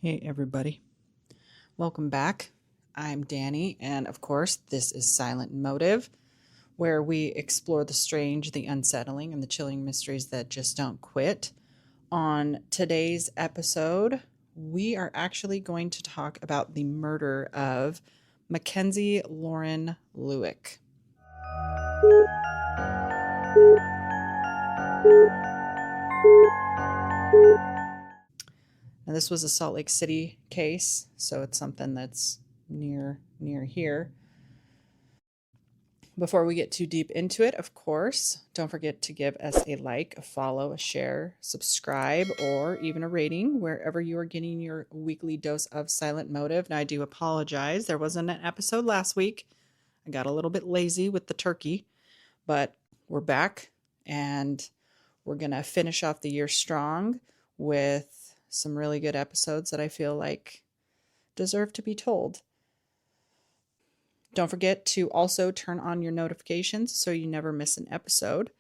Hey, everybody. Welcome back. I'm Danny, and of course, this is Silent Motive, where we explore the strange, the unsettling, and the chilling mysteries that just don't quit. On today's episode, we are actually going to talk about the murder of Mackenzie Lueck. Now, this was a Salt Lake City case, so it's something that's near here. Before we get too deep into it, of course, don't forget to give us a like, a follow, a share, subscribe, or even a rating wherever you are getting your weekly dose of Silent Motive. Now, I do apologize. There wasn't an episode last week. I got a little bit lazy with the turkey, but we're back and we're going to finish off the year strong with some really good episodes that I feel like deserve to be told. Don't forget to also turn on your notifications so you never miss an episode.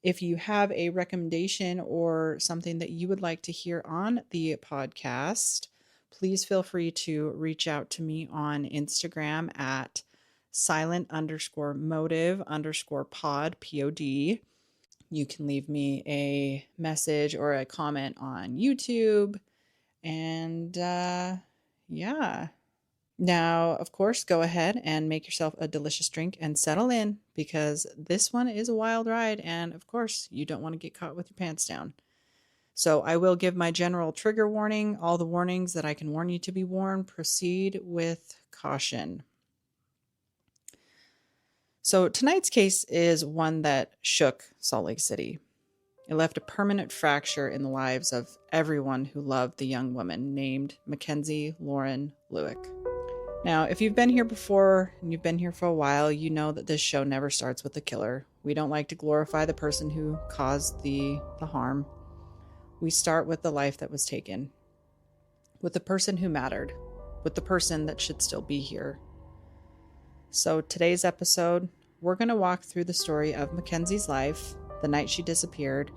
If you have a recommendation or something that you would like to hear on the podcast, please feel free to reach out to me on Instagram at silent_motive_pod, POD. You can leave me a message or a comment on YouTube. And yeah. Now, of course, go ahead and make yourself a delicious drink and settle in because this one is a wild ride. And of course, you don't want to get caught with your pants down. So I will give my general trigger warning, all the warnings that I can warn you to be warned. Proceed with caution. So tonight's case is one that shook Salt Lake City. It left a permanent fracture in the lives of everyone who loved the young woman named Mackenzie Lueck. Now, if you've been here before and you've been here for a while, you know that this show never starts with the killer. We don't like to glorify the person who caused the harm. We start with the life that was taken, with the person who mattered, with the person that should still be here. So today's episode, we're going to walk through the story of Mackenzie's life, the night she disappeared,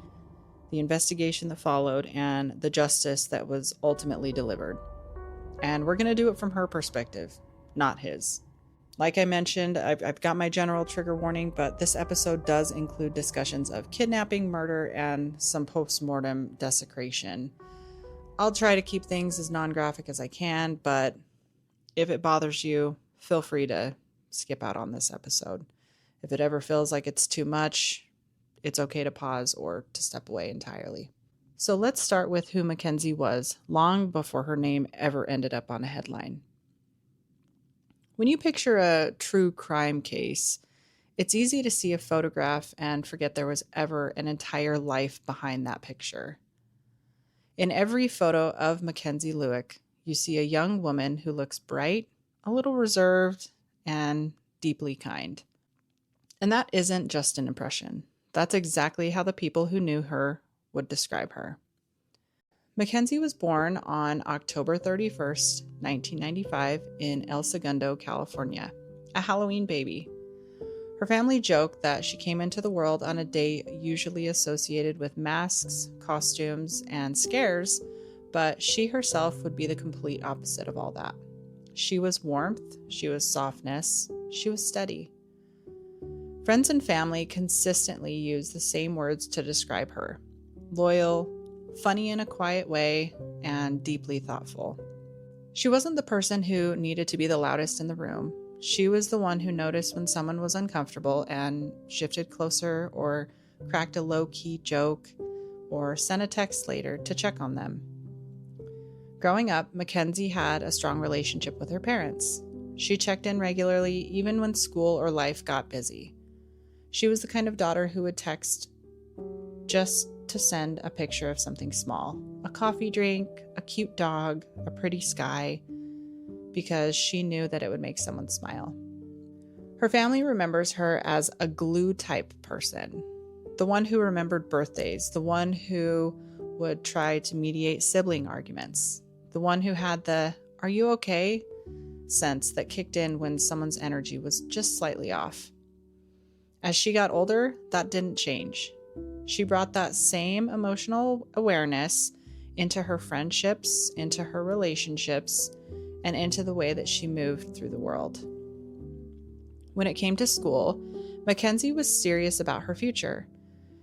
the investigation that followed, and the justice that was ultimately delivered. And we're going to do it from her perspective, not his. Like I mentioned, I've got my general trigger warning, but this episode does include discussions of kidnapping, murder, and some post-mortem desecration. I'll try to keep things as non-graphic as I can, but if it bothers you, feel free to skip out on this episode. If it ever feels like it's too much, it's okay to pause or to step away entirely. So let's start with who Mackenzie was long before her name ever ended up on a headline. When you picture a true crime case, it's easy to see a photograph and forget there was ever an entire life behind that picture. In every photo of Mackenzie Lueck, you see a young woman who looks bright, a little reserved, and deeply kind. And that isn't just an impression. That's exactly how the people who knew her would describe her. Mackenzie was born on October 31st, 1995 in El Segundo, California, a Halloween baby. Her family joked that she came into the world on a day usually associated with masks, costumes, and scares, but she herself would be the complete opposite of all that. She was warmth, she was softness, she was steady. Friends and family consistently used the same words to describe her: loyal, funny in a quiet way, and deeply thoughtful. She wasn't the person who needed to be the loudest in the room. She was the one who noticed when someone was uncomfortable and shifted closer or cracked a low-key joke or sent a text later to check on them. Growing up, Mackenzie had a strong relationship with her parents. She checked in regularly even when school or life got busy. She was the kind of daughter who would text just to send a picture of something small, a coffee drink, a cute dog, a pretty sky, because she knew that it would make someone smile. Her family remembers her as a glue type person, the one who remembered birthdays, the one who would try to mediate sibling arguments, the one who had the "are you okay?" sense that kicked in when someone's energy was just slightly off. As she got older, that didn't change. She brought that same emotional awareness into her friendships, into her relationships, and into the way that she moved through the world. When it came to school, Mackenzie was serious about her future.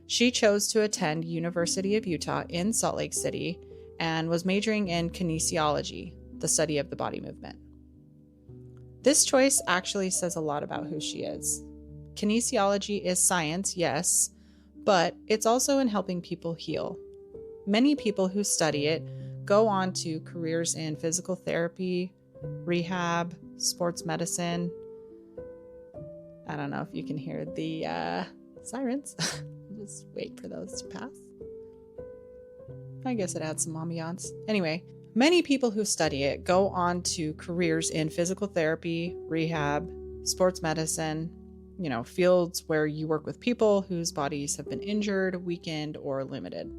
She chose to attend University of Utah in Salt Lake City and was majoring in kinesiology, the study of the body movement. This choice actually says a lot about who she is. Kinesiology is science, yes, but it's also in helping people heal. Many people who study it go on to careers in physical therapy, rehab, sports medicine. I don't know if you can hear the sirens. Just wait for those to pass. I guess it adds some ambiance. Anyway, many people who study it go on to careers in physical therapy, rehab, sports medicine, fields where you work with people whose bodies have been injured, weakened, or limited.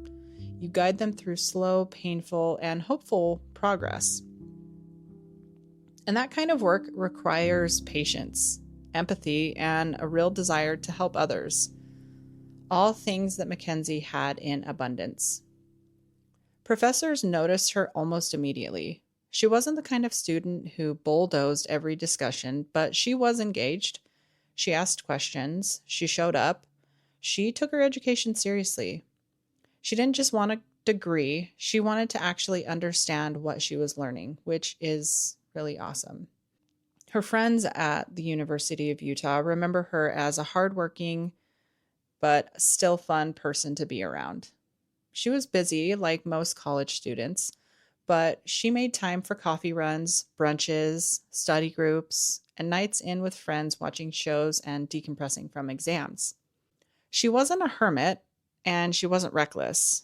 You guide them through slow, painful, and hopeful progress. And that kind of work requires patience, empathy, and a real desire to help others. All things that Mackenzie had in abundance. Professors noticed her almost immediately. She wasn't the kind of student who bulldozed every discussion, but she was engaged. She asked questions. She showed up. She took her education seriously. She didn't just want a degree. She wanted to actually understand what she was learning, which is really awesome. Her friends at the University of Utah remember her as a hardworking but still fun person to be around. She was busy, like most college students, but she made time for coffee runs, brunches, study groups, and nights in with friends watching shows and decompressing from exams. She wasn't a hermit, and she wasn't reckless.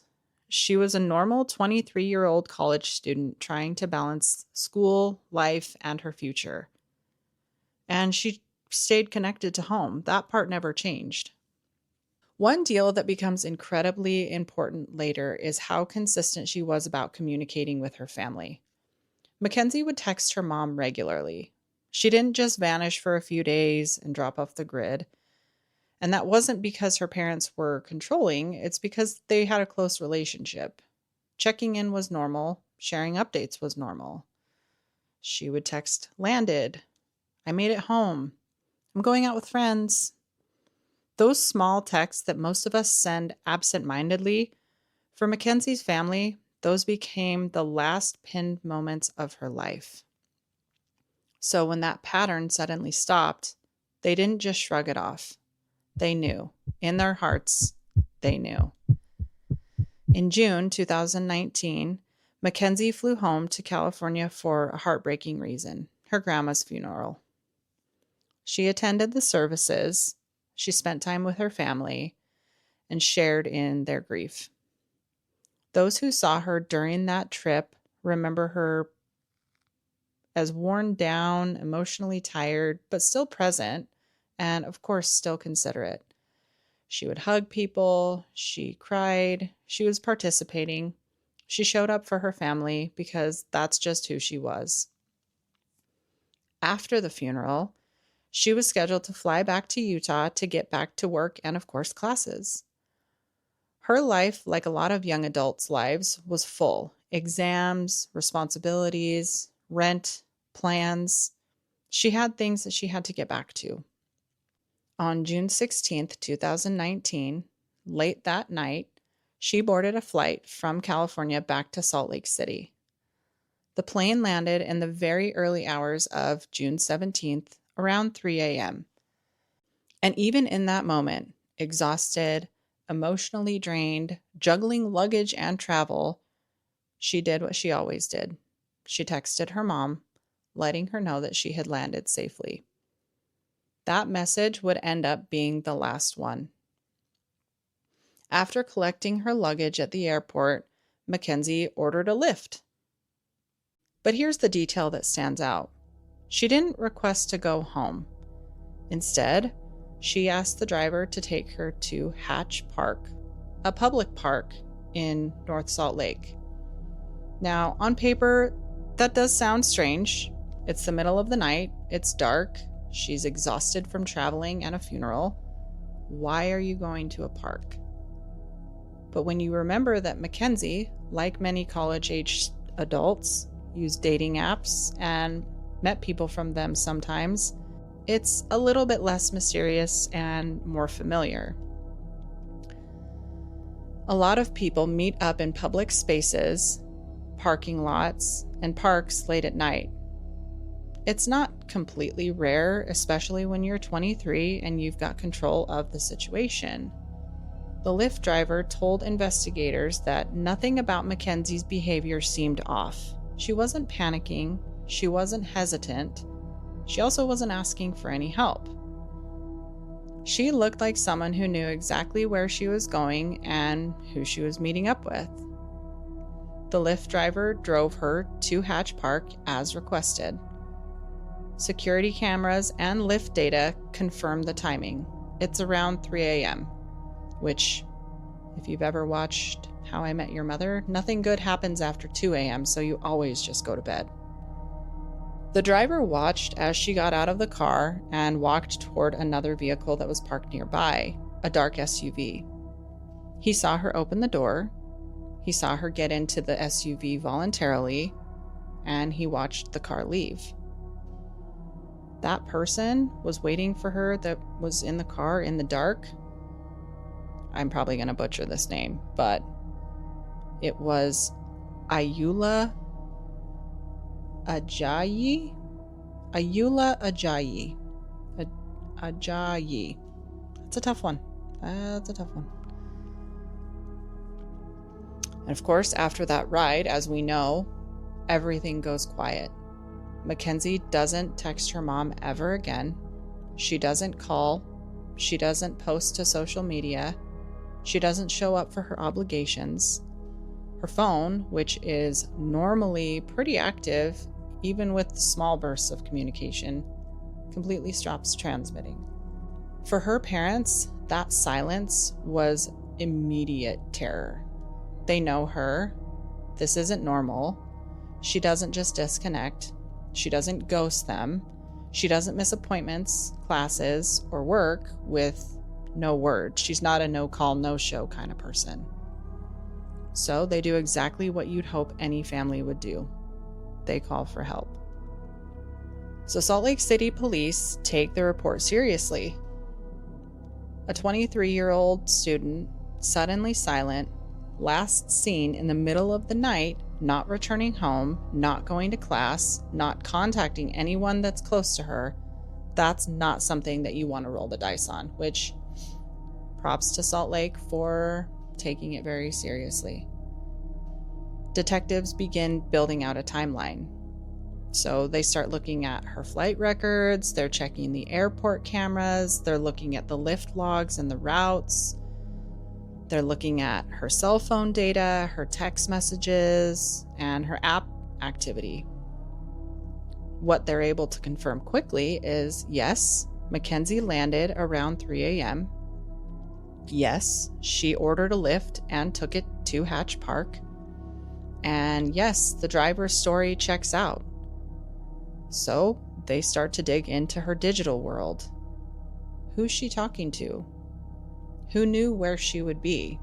She was a normal 23-year-old college student trying to balance school, life, and her future. And she stayed connected to home. That part never changed. One deal that becomes incredibly important later is how consistent she was about communicating with her family. Mackenzie would text her mom regularly. She didn't just vanish for a few days and drop off the grid. And that wasn't because her parents were controlling, it's because they had a close relationship. Checking in was normal, sharing updates was normal. She would text, "Landed. I made it home. I'm going out with friends." Those small texts that most of us send absent-mindedly, for Mackenzie's family, those became the last pinned moments of her life. So when that pattern suddenly stopped, they didn't just shrug it off. They knew. In their hearts, they knew. In June 2019, Mackenzie flew home to California for a heartbreaking reason, her grandma's funeral. She attended the services. She spent time with her family and shared in their grief. Those who saw her during that trip remember her as worn down, emotionally tired, but still present, and of course, still considerate. She would hug people, she cried, she was participating. She showed up for her family because that's just who she was. After the funeral, she was scheduled to fly back to Utah to get back to work and, of course, classes. Her life, like a lot of young adults' lives, was full. Exams, responsibilities, rent, plans. She had things that she had to get back to. On June 16th, 2019, late that night, she boarded a flight from California back to Salt Lake City. The plane landed in the very early hours of June 17th, around 3 a.m. And even in that moment, exhausted, emotionally drained, juggling luggage and travel, she did what she always did. She texted her mom, letting her know that she had landed safely. That message would end up being the last one. After collecting her luggage at the airport, Mackenzie ordered a Lyft. But here's the detail that stands out. She didn't request to go home. Instead, she asked the driver to take her to Hatch Park, a public park in North Salt Lake. Now, on paper, that does sound strange. It's the middle of the night, it's dark, she's exhausted from traveling and a funeral. Why are you going to a park? But when you remember that Mackenzie, like many college-aged adults, used dating apps and met people from them sometimes, it's a little bit less mysterious and more familiar. A lot of people meet up in public spaces, parking lots, and parks late at night. It's not completely rare, especially when you're 23 and you've got control of the situation. The Lyft driver told investigators that nothing about Mackenzie's behavior seemed off. She wasn't panicking, she wasn't hesitant, she also wasn't asking for any help. She looked like someone who knew exactly where she was going and who she was meeting up with. The Lyft driver drove her to Hatch Park as requested. Security cameras and Lyft data confirm the timing. It's around 3 a.m., which, if you've ever watched How I Met Your Mother, nothing good happens after 2 a.m., so you always just go to bed. The driver watched as she got out of the car and walked toward another vehicle that was parked nearby, a dark SUV. He saw her open the door, he saw her get into the SUV voluntarily, and he watched the car leave. That person was waiting for her that was in the car in the dark. I'm probably going to butcher this name, but it was Ayoola Ajayi. Ayoola Ajayi. Ajayi. That's a tough one. And of course, after that ride, as we know, everything goes quiet. Mackenzie doesn't text her mom ever again. She doesn't call. She doesn't post to social media. She doesn't show up for her obligations. Her phone, which is normally pretty active, even with small bursts of communication, completely stops transmitting. For her parents, that silence was immediate terror. They know her. This isn't normal. She doesn't just disconnect. She doesn't ghost them. She doesn't miss appointments, classes, or work with no word. She's not a no-call, no-show kind of person. So they do exactly what you'd hope any family would do. They call for help. So Salt Lake City police take the report seriously. A 23-year-old student, suddenly silent, last seen in the middle of the night, not returning home, not going to class, not contacting anyone that's close to her. That's not something that you want to roll the dice on, which props to Salt Lake for taking it very seriously. Detectives begin building out a timeline. So they start looking at her flight records, they're checking the airport cameras, they're looking at the Lyft logs and the routes, they're looking at her cell phone data, her text messages, and her app activity. What they're able to confirm quickly is, yes, Mackenzie landed around 3 a.m. Yes, she ordered a Lyft and took it to Hatch Park. And yes, the driver's story checks out. So they start to dig into her digital world. Who's she talking to? Who knew where she would be?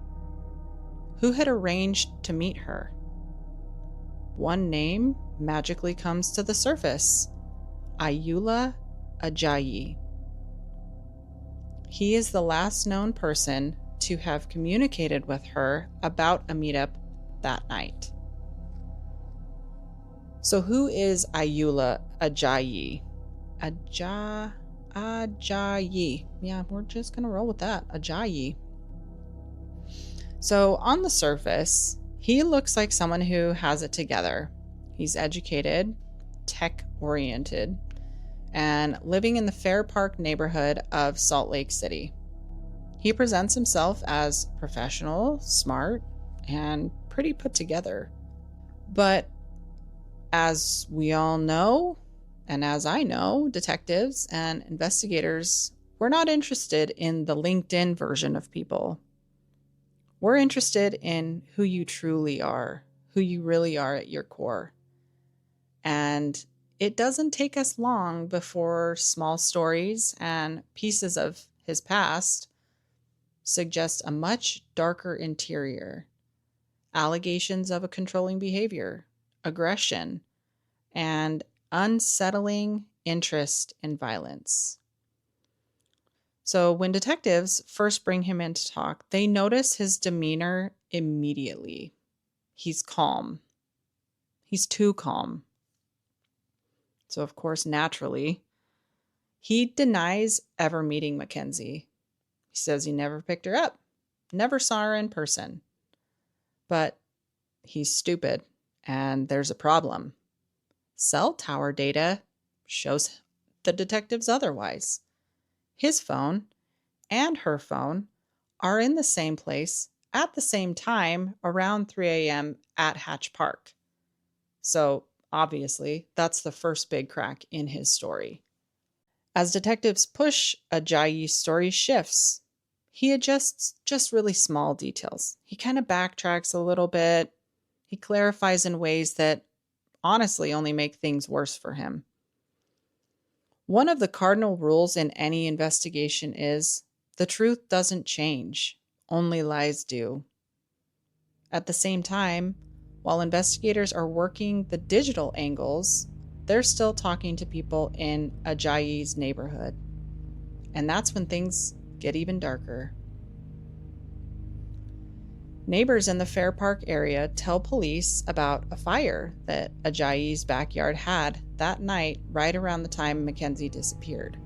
Who had arranged to meet her? One name magically comes to the surface: Ayoola Ajayi. He is the last known person to have communicated with her about a meetup that night. So who is Ayoola Ajayi? Ajayi. Yeah, we're just going to roll with that. Ajayi. So on the surface, he looks like someone who has it together. He's educated, tech-oriented, and living in the Fair Park neighborhood of Salt Lake City. He presents himself as professional, smart, and pretty put together. But as we all know, and as I know, detectives and investigators, we're not interested in the LinkedIn version of people. We're interested in who you truly are, who you really are at your core. And it doesn't take us long before small stories and pieces of his past suggest a much darker interior, allegations of a controlling behavior, aggression, and unsettling interest in violence. So when detectives first bring him in to talk, they notice his demeanor immediately. He's calm. He's too calm. So, of course, naturally, he denies ever meeting Mackenzie. He says he never picked her up, never saw her in person. But he's stupid, and there's a problem. Cell tower data shows the detectives otherwise. His phone and her phone are in the same place at the same time around 3 a.m. at Hatch Park. So, obviously, that's the first big crack in his story. As detectives push, Ajayi's story shifts. He adjusts just really small details. He kind of backtracks a little bit. He clarifies in ways that honestly only make things worse for him. One of the cardinal rules in any investigation is the truth doesn't change, only lies do. At the same time, while investigators are working the digital angles, they're still talking to people in Ajayi's neighborhood. And that's when things get even darker. Neighbors in the Fair Park area tell police about a fire that Ajayi's backyard had that night right around the time Mackenzie disappeared.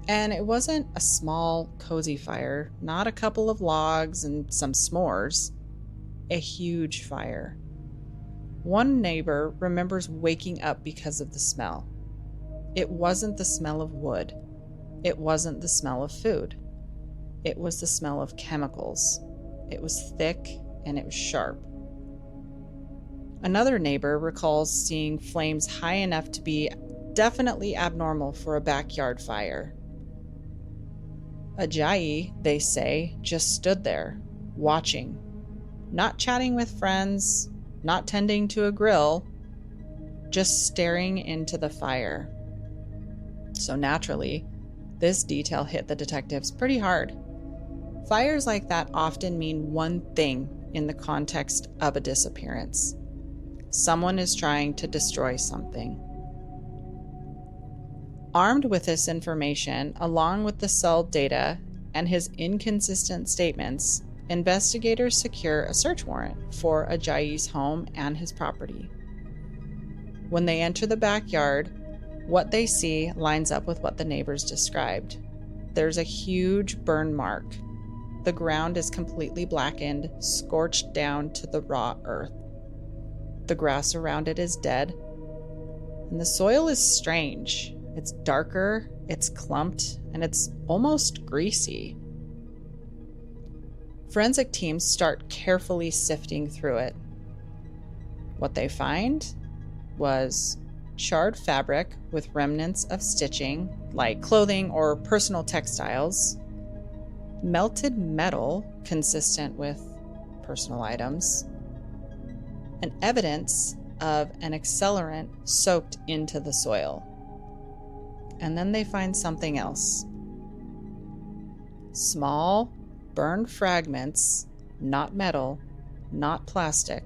And it wasn't a small, cozy fire, not a couple of logs and some s'mores. A huge fire. One neighbor remembers waking up because of the smell. It wasn't the smell of wood. It wasn't the smell of food. It was the smell of chemicals. It was thick and it was sharp. Another neighbor recalls seeing flames high enough to be definitely abnormal for a backyard fire. Ajayi, they say, just stood there, watching, not chatting with friends, not tending to a grill, just staring into the fire. So naturally, this detail hit the detectives pretty hard. Fires like that often mean one thing in the context of a disappearance. Someone is trying to destroy something. Armed with this information, along with the cell data and his inconsistent statements, investigators secure a search warrant for Ajayi's home and his property. When they enter the backyard, what they see lines up with what the neighbors described. There's a huge burn mark. The ground is completely blackened, scorched down to the raw earth. The grass around it is dead, and the soil is strange. It's darker, it's clumped, and it's almost greasy. Forensic teams start carefully sifting through it. What they find was charred fabric with remnants of stitching, like clothing or personal textiles, melted metal consistent with personal items, and evidence of an accelerant soaked into the soil. And then they find something else. Small, burned fragments, not metal, not plastic,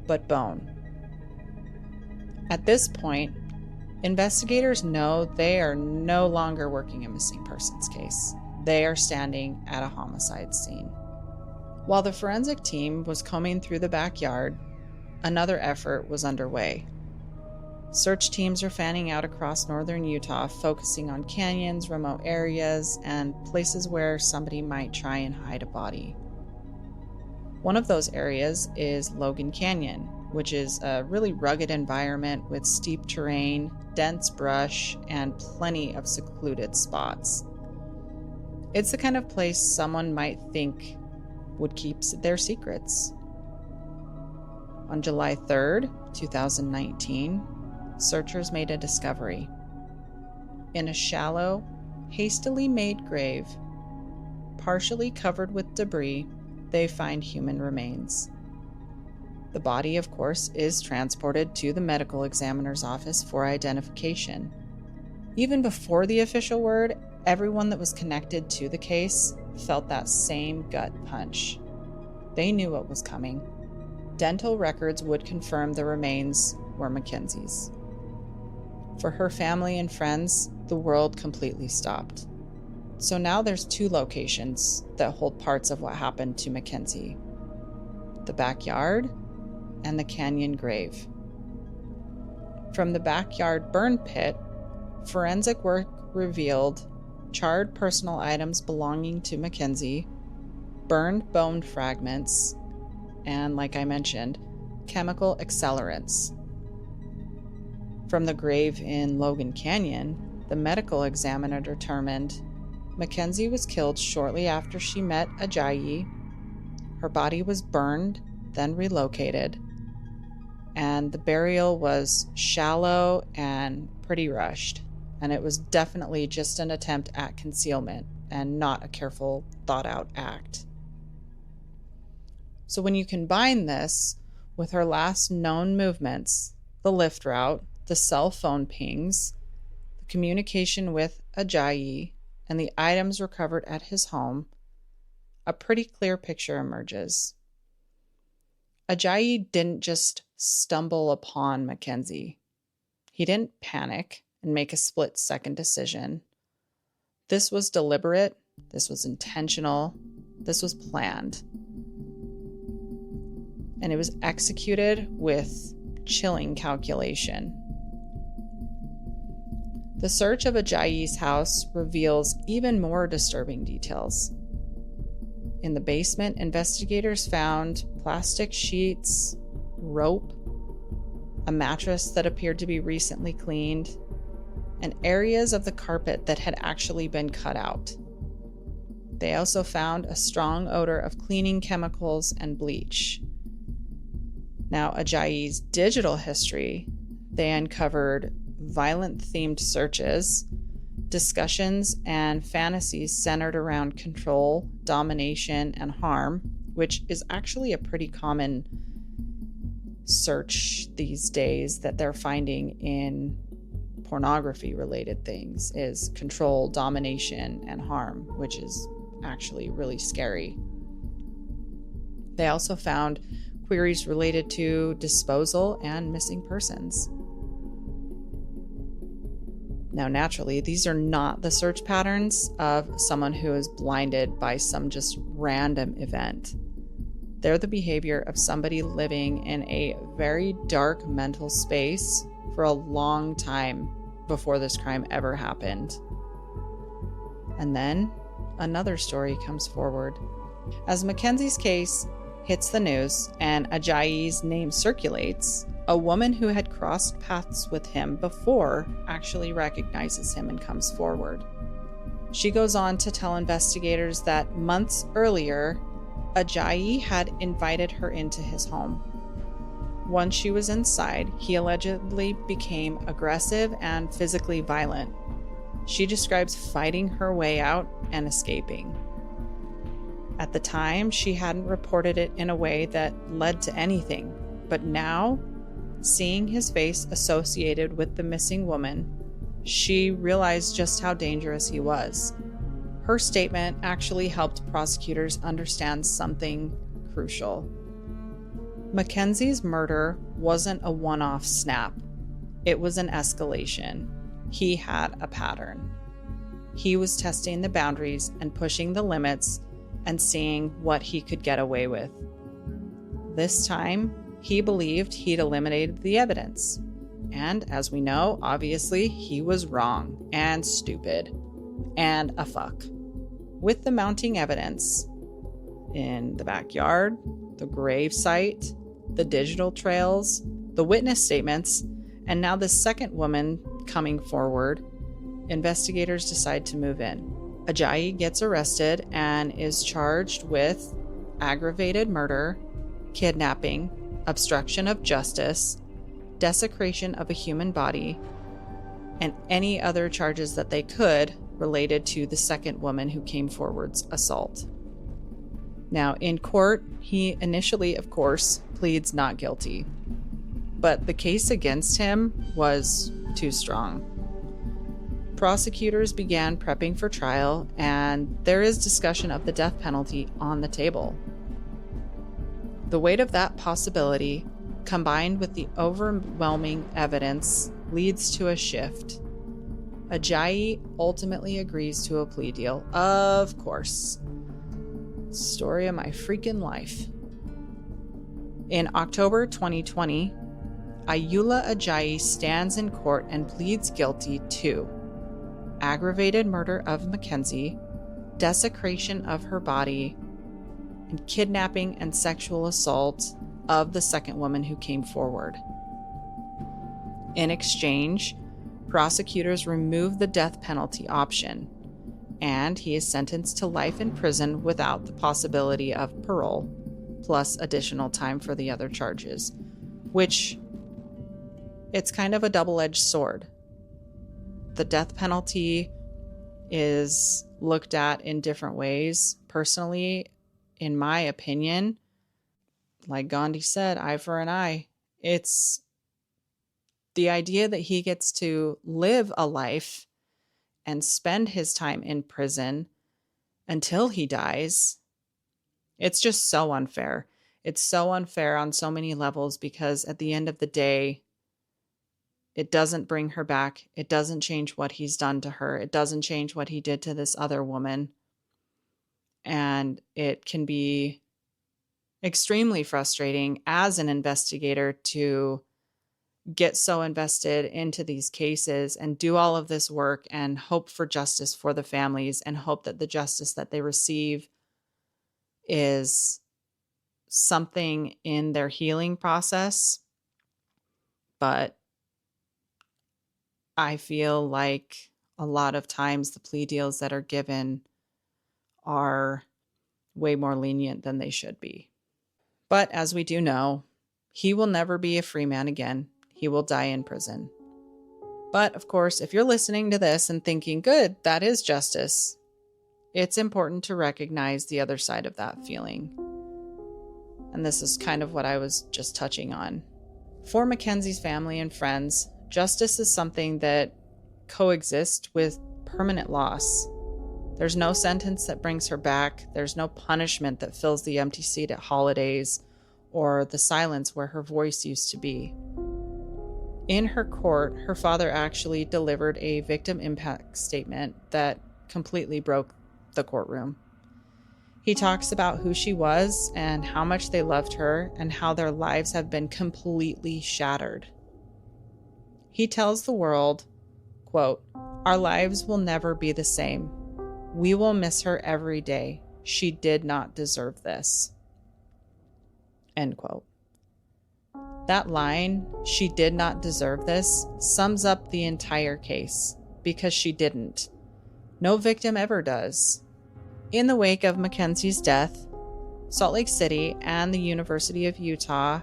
but bone. At this point, investigators know they are no longer working a missing persons case. They are standing at a homicide scene. While the forensic team was combing through the backyard, another effort was underway. Search teams are fanning out across northern Utah, focusing on canyons, remote areas, and places where somebody might try and hide a body. One of those areas is Logan Canyon, which is a really rugged environment with steep terrain, dense brush, and plenty of secluded spots. It's the kind of place someone might think would keep their secrets. On July 3rd, 2019, searchers made a discovery. In a shallow, hastily made grave, partially covered with debris, they find human remains. The body, of course, is transported to the medical examiner's office for identification. Even before the official word, Everyone that was connected to the case felt that same gut punch. They knew what was coming. Dental records would confirm the remains were Mackenzie's. For her family and friends, the world completely stopped. So now there's 2 locations that hold parts of what happened to Mackenzie: the backyard and the canyon grave. From the backyard burn pit, forensic work revealed charred personal items belonging to Mackenzie, burned bone fragments, and, like I mentioned, chemical accelerants. From the grave in Logan Canyon, the medical examiner determined Mackenzie was killed shortly after she met Ajayi. Her body was burned, then relocated, and the burial was shallow and pretty rushed, and it was definitely just an attempt at concealment and not a careful, thought-out act. So when you combine this with her last known movements, the Lyft route, the cell phone pings, the communication with Ajayi, and the items recovered at his home, a pretty clear picture emerges. Ajayi didn't just stumble upon Mackenzie. He didn't panic and make a split-second decision. This was deliberate, this was intentional, this was planned. And it was executed with chilling calculation. The search of Ajayi's house reveals even more disturbing details. In the basement, investigators found plastic sheets, rope, a mattress that appeared to be recently cleaned, and areas of the carpet that had actually been cut out. They also found a strong odor of cleaning chemicals and bleach. Now, Ajayi's digital history, they uncovered violent-themed searches, discussions, and fantasies centered around control, domination, and harm, which is actually a pretty common search these days that they're finding in pornography-related things, is control, domination, and harm, which is actually really scary. They also found queries related to disposal and missing persons. Now, naturally, these are not the search patterns of someone who is blinded by some just random event. They're the behavior of somebody living in a very dark mental space for a long time before this crime ever happened. And then another story comes forward. As Mackenzie's case hits the news and Ajayi's name circulates, a woman who had crossed paths with him before actually recognizes him and comes forward. She goes on to tell investigators that months earlier, Ajayi had invited her into his home. Once she was inside, he allegedly became aggressive and physically violent. She describes fighting her way out and escaping. At the time, she hadn't reported it in a way that led to anything, but now, seeing his face associated with the missing woman, she realized just how dangerous he was. Her statement actually helped prosecutors understand something crucial. Mackenzie's murder wasn't a one-off snap. It was an escalation. He had a pattern. He was testing the boundaries and pushing the limits and seeing what he could get away with. This time, he believed he'd eliminated the evidence. And as we know, obviously, he was wrong and stupid and a fuck. With the mounting evidence in the backyard, the grave site, the digital trails, the witness statements, and now the second woman coming forward, investigators decide to move in. Ajayi gets arrested and is charged with aggravated murder, kidnapping, obstruction of justice, desecration of a human body, and any other charges that they could related to the second woman who came forward's assault. Now, in court, he initially, of course, pleads not guilty, but the case against him was too strong. Prosecutors began prepping for trial, and there is discussion of the death penalty on the table. The weight of that possibility, combined with the overwhelming evidence, leads to a shift. Ajayi ultimately agrees to a plea deal. Of course. Story of my freaking life. In October 2020, Ayoola Ajayi stands in court and pleads guilty to aggravated murder of Mackenzie, desecration of her body, and kidnapping and sexual assault of the second woman who came forward. In exchange, prosecutors remove the death penalty option, and he is sentenced to life in prison without the possibility of parole, plus additional time for the other charges, which it's kind of a double-edged sword. The death penalty is looked at in different ways. Personally, in my opinion, like Gandhi said, eye for an eye. It's the idea that he gets to live a life and spend his time in prison until he dies. It's just so unfair. It's so unfair on so many levels because at the end of the day, it doesn't bring her back. It doesn't change what he's done to her. It doesn't change what he did to this other woman. And it can be extremely frustrating as an investigator to get so invested into these cases and do all of this work and hope for justice for the families and hope that the justice that they receive is something in their healing process. But I feel like a lot of times the plea deals that are given are way more lenient than they should be. But as we do know, he will never be a free man again. He will die in prison. But of course, if you're listening to this and thinking, good, that is justice, it's important to recognize the other side of that feeling. And this is kind of what I was just touching on. For Mackenzie's family and friends, justice is something that coexists with permanent loss. There's no sentence that brings her back. There's no punishment that fills the empty seat at holidays or the silence where her voice used to be. In her court, her father actually delivered a victim impact statement that completely broke the courtroom. He talks about who she was and how much they loved her and how their lives have been completely shattered. He tells the world, quote, "Our lives will never be the same. We will miss her every day. She did not deserve this." End quote. That line, "she did not deserve this," sums up the entire case, because she didn't. No victim ever does. In the wake of Mackenzie's death, Salt Lake City and the University of Utah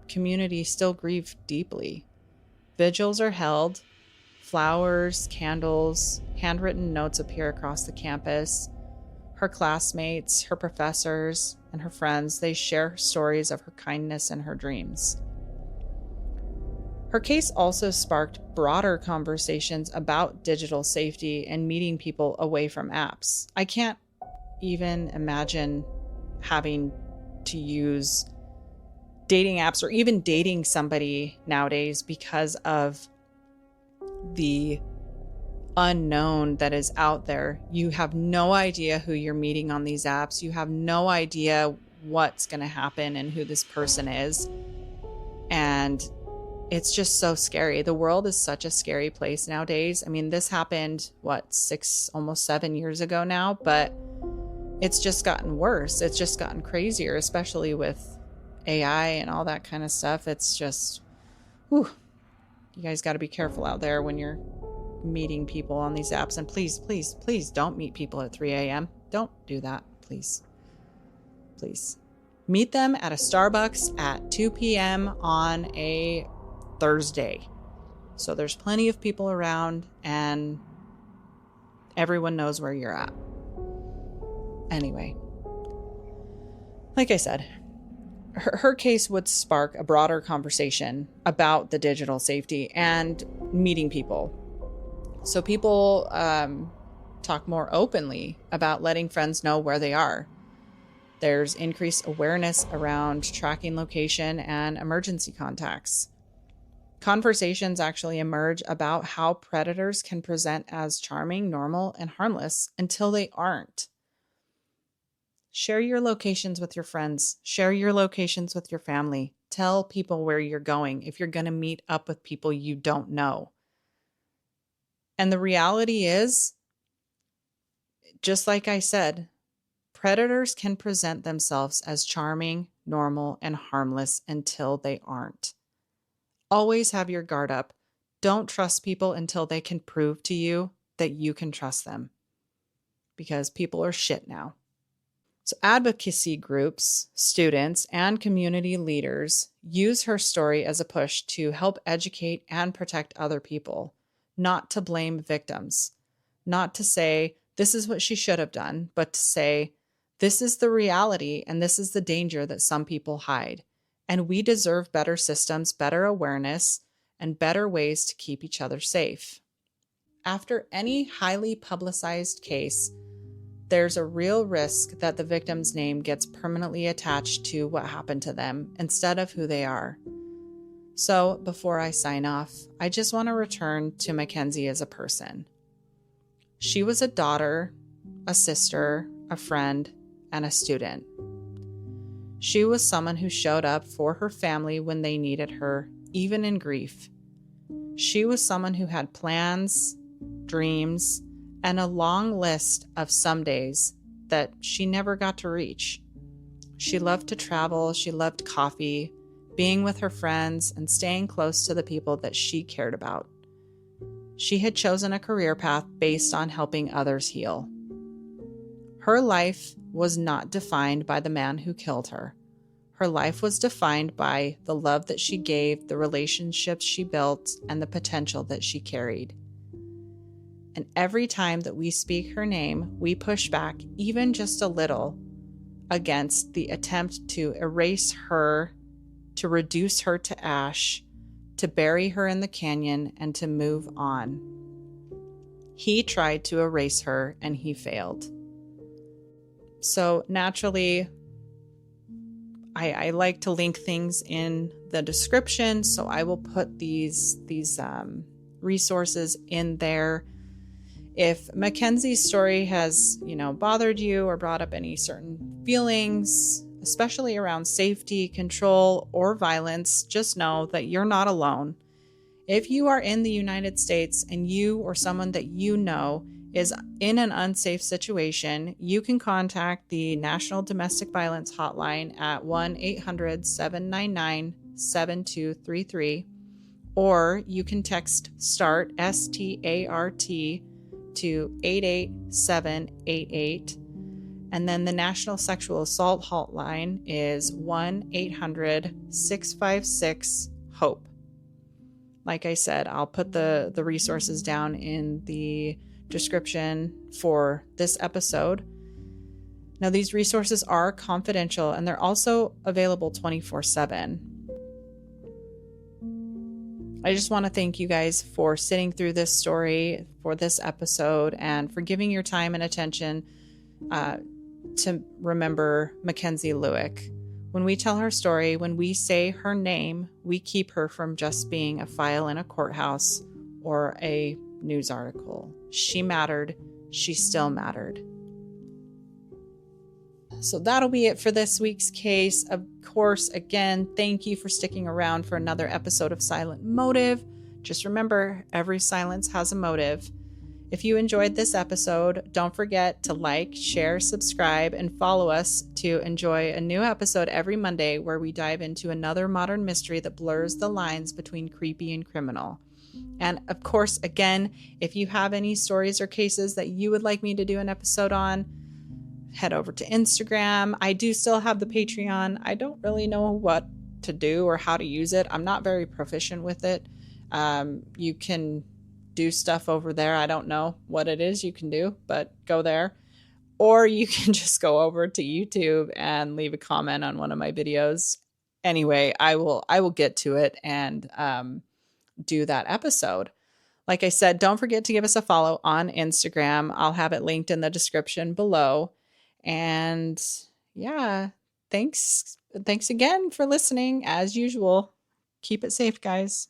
community still grieve deeply. Vigils are held, flowers, candles, handwritten notes appear across the campus. Her classmates, her professors, and her friends, they share stories of her kindness and her dreams. Her case also sparked broader conversations about digital safety and meeting people away from apps. I can't even imagine having to use dating apps or even dating somebody nowadays because of the unknown that is out there. You have no idea who you're meeting on these apps. You have no idea what's going to happen and who this person is. And it's just so scary. The world is such a scary place nowadays. I mean, this happened, almost 7 years ago now, but it's just gotten worse. It's just gotten crazier, especially with AI and all that kind of stuff. It's just, whew. You guys got to be careful out there when you're meeting people on these apps. And please, please, please don't meet people at 3 a.m. Don't do that, please. Please. Meet them at a Starbucks at 2 p.m. on a Thursday. So there's plenty of people around and everyone knows where you're at. Anyway, like I said, her case would spark a broader conversation about the digital safety and meeting people. So people talk more openly about letting friends know where they are. There's increased awareness around tracking location and emergency contacts. Conversations actually emerge about how predators can present as charming, normal, and harmless until they aren't. Share your locations with your friends. Share your locations with your family. Tell people where you're going if you're going to meet up with people you don't know. And the reality is, just like I said, predators can present themselves as charming, normal, and harmless until they aren't. Always have your guard up. Don't trust people until they can prove to you that you can trust them. Because people are shit now. So advocacy groups, students, and community leaders use her story as a push to help educate and protect other people, not to blame victims, not to say, this is what she should have done, but to say, this is the reality and this is the danger that some people hide. And we deserve better systems, better awareness, and better ways to keep each other safe. After any highly publicized case, there's a real risk that the victim's name gets permanently attached to what happened to them instead of who they are. So before I sign off, I just want to return to Mackenzie as a person. She was a daughter, a sister, a friend, and a student. She was someone who showed up for her family when they needed her, even in grief. She was someone who had plans, dreams, and a long list of some days that she never got to reach. She loved to travel, she loved coffee, being with her friends, and staying close to the people that she cared about. She had chosen a career path based on helping others heal. Her life was not defined by the man who killed her. Her life was defined by the love that she gave, the relationships she built, and the potential that she carried. And every time that we speak her name, we push back even just a little against the attempt to erase her, to reduce her to ash, to bury her in the canyon, and to move on. He tried to erase her and he failed. So naturally, I like to link things in the description, so I will put these resources in there. If Mackenzie's story has, bothered you or brought up any certain feelings, especially around safety, control, or violence, just know that you're not alone. If you are in the United States and you or someone that you know is in an unsafe situation, you can contact the National Domestic Violence Hotline at 1-800-799-7233, or you can text START, START, to 88788. And then the National Sexual Assault Hotline is 1-800-656-HOPE. Like I said, I'll put the resources down in the description for this episode. Now, these resources are confidential and they're also available 24/7. I just want to thank you guys for sitting through this story, for this episode, and for giving your time and attention to remember Mackenzie Lueck. When we tell her story, when we say her name, we keep her from just being a file in a courthouse or a news article. She mattered. She still mattered. So that'll be it for this week's case. Of course, again, thank you for sticking around for another episode of Silent Motive. Just remember, every silence has a motive. If you enjoyed this episode, don't forget to like, share, subscribe, and follow us to enjoy a new episode every Monday where we dive into another modern mystery that blurs the lines between creepy and criminal. And of course, again, if you have any stories or cases that you would like me to do an episode on, head over to Instagram. I do still have the Patreon. I don't really know what to do or how to use it. I'm not very proficient with it. You can do stuff over there. I don't know what it is you can do, but go there. Or you can just go over to YouTube and leave a comment on one of my videos. Anyway, I will get to it and do that episode. Like I said, don't forget to give us a follow on Instagram. I'll have it linked in the description below. And yeah, thanks. Thanks again for listening. As usual, keep it safe, guys.